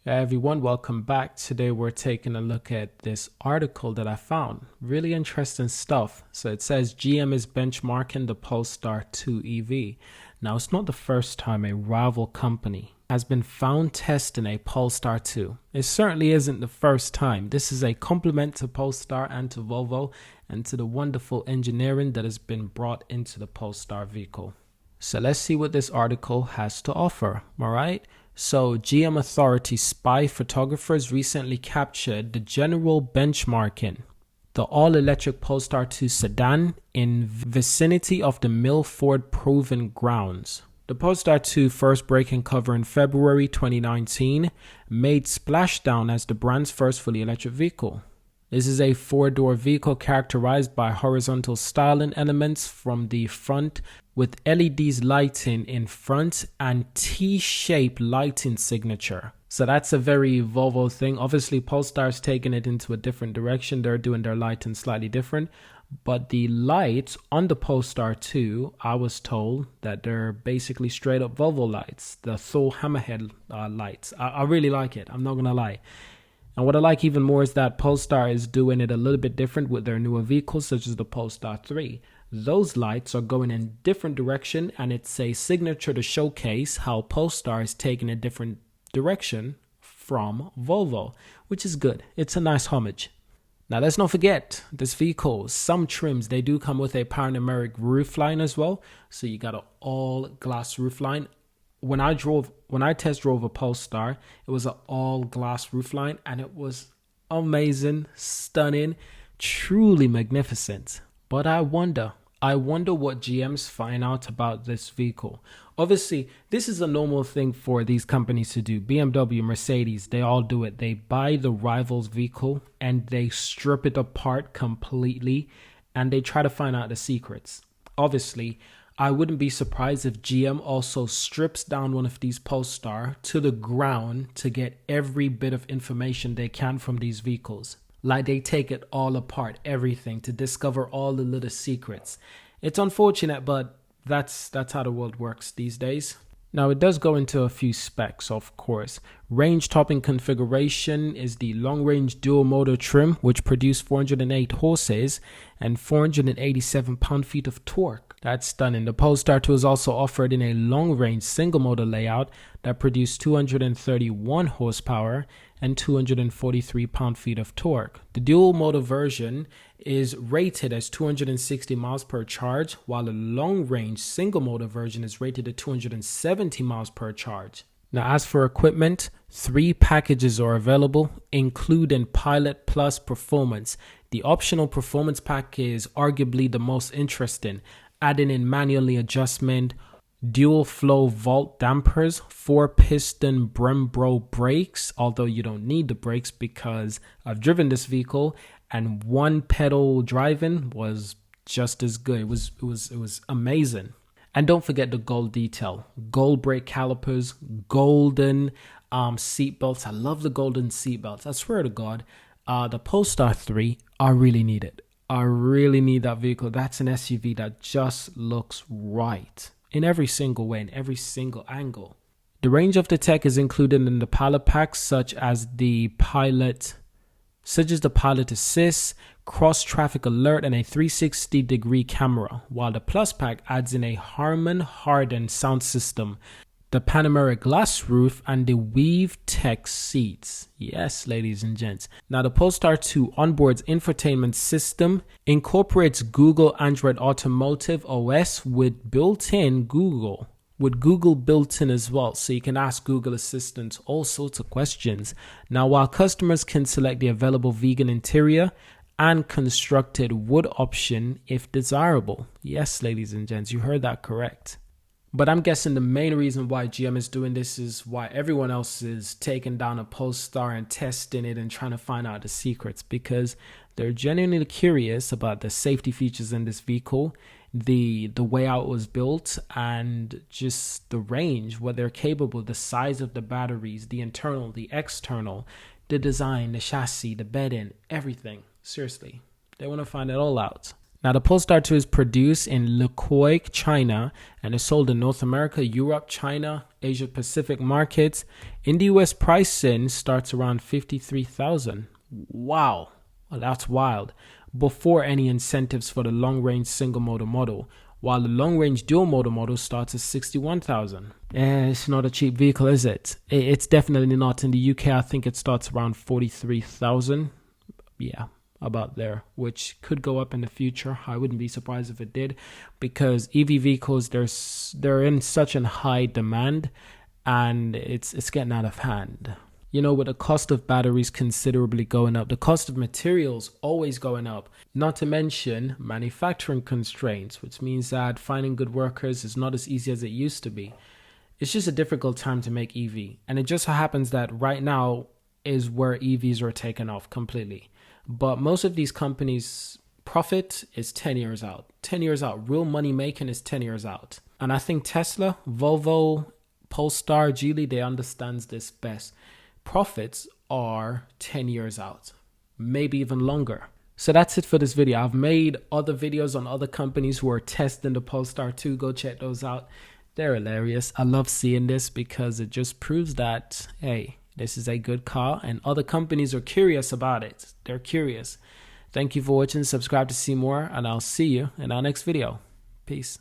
Hey everyone, welcome back. Today we're taking a look at this article that I found. Really interesting stuff. So it says GM is benchmarking the Polestar 2 EV. Now it's not the first time a rival company has been found testing a Polestar 2. It certainly isn't the first time. This is a compliment to Polestar and to Volvo and to the wonderful engineering that has been brought into the Polestar vehicle. So let's see what this article has to offer, all right? So GM Authority spy photographers recently captured the general benchmarking the all-electric Polestar 2 sedan in vicinity of the Milford Proving Grounds. The Polestar 2 first breaking cover in February 2019 made splashdown as the brand's first fully electric vehicle. This is a four-door vehicle characterized by horizontal styling elements from the front with LEDs lighting in front and T-shaped lighting signature. So that's a very Volvo thing. Obviously, Polestar's taking it into a different direction. They're doing their lighting slightly different. But the lights on the Polestar 2, I was told that they're basically straight up Volvo lights. The Thor Hammerhead lights. I really like it. I'm not going to lie. And what I like even more is that Polestar is doing it a little bit different with their newer vehicles, such as the Polestar 3. Those lights are going in different direction, and it's a signature to showcase how Polestar is taking a different direction from Volvo, which is good. It's a nice homage. Now, let's not forget this vehicle. Some trims, they do come with a panoramic roofline as well. So you got an all glass roofline. When I test drove a Polestar, it was an all glass roofline and it was amazing, stunning, truly magnificent. But I wonder what GMs find out about this vehicle. Obviously, this is a normal thing for these companies to do. BMW, Mercedes, they all do it. They buy the rival's vehicle and they strip it apart completely and they try to find out the secrets. Obviously, I wouldn't be surprised if GM also strips down one of these Polestar to the ground to get every bit of information they can from these vehicles. Like they take it all apart, everything, to discover all the little secrets. It's unfortunate, but that's how the world works these days. Now, it does go into a few specs, of course. Range topping configuration is the long-range dual motor trim, which produced 408 horses and 487 pound-feet of torque. That's stunning. The Polestar 2 is also offered in a long-range single-motor layout that produced 231 horsepower and 243 pound-feet of torque. The dual-motor version is rated as 260 miles per charge, while the long-range single-motor version is rated at 270 miles per charge. Now, as for equipment, 3 packages are available, including Pilot Plus Performance. The optional Performance pack is arguably the most interesting, adding in manually adjustment, dual flow vault dampers, 4-piston Brembo brakes, although you don't need the brakes because I've driven this vehicle and one pedal driving was just as good. It was amazing. And don't forget the gold detail. Gold brake calipers, golden seat belts. I love the golden seat belts. I swear to God, the Polestar 3, I really need it. I really need that vehicle. That's an SUV that just looks right in every single way, in every single angle. The range of the tech is included in the Pilot pack, such as the Pilot Assist, cross traffic alert, and a 360-degree camera, while the Plus pack adds in a Harman hardened sound system, the panoramic glass roof, and the Weave Tech seats. Yes, ladies and gents. Now, the Polestar 2 onboard's infotainment system incorporates Google Android Automotive OS with Google built in as well, so you can ask Google Assistant all sorts of questions. Now, while customers can select the available vegan interior and constructed wood option if desirable. Yes, ladies and gents, you heard that correct. But I'm guessing the main reason why GM is doing this is why everyone else is taking down a Polestar and testing it and trying to find out the secrets, because they're genuinely curious about the safety features in this vehicle, the way how it was built, and just the range, what they're capable, the size of the batteries, the internal, the external, the design, the chassis, the bedding, everything. Seriously, they want to find it all out. Now, the Polestar 2 is produced in Lukoil, China, and is sold in North America, Europe, China, Asia Pacific markets. In the US, pricing starts around $53,000. Wow, well, that's wild. Before any incentives for the long-range single-motor model, while the long-range dual-motor model starts at $61,000. It's not a cheap vehicle, is it? It's definitely not. In the UK, I think it starts around $43,000. Yeah, about there, which could go up in the future. I wouldn't be surprised if it did, because EV vehicles, they're in such a high demand, and it's getting out of hand. You know, with the cost of batteries considerably going up, the cost of materials always going up, not to mention manufacturing constraints, which means that finding good workers is not as easy as it used to be. It's just a difficult time to make EV, and it just so happens that right now is where EVs are taking off completely. But most of these companies' profit is 10 years out. 10 years out. Real money making is 10 years out. And I think Tesla, Volvo, Polestar, Geely, they understand this best. Profits are 10 years out, maybe even longer. So that's it for this video. I've made other videos on other companies who are testing the Polestar 2. Go check those out. They're hilarious. I love seeing this because it just proves that, hey, this is a good car, and other companies are curious about it. They're curious. Thank you for watching. Subscribe to see more, and I'll see you in our next video. Peace.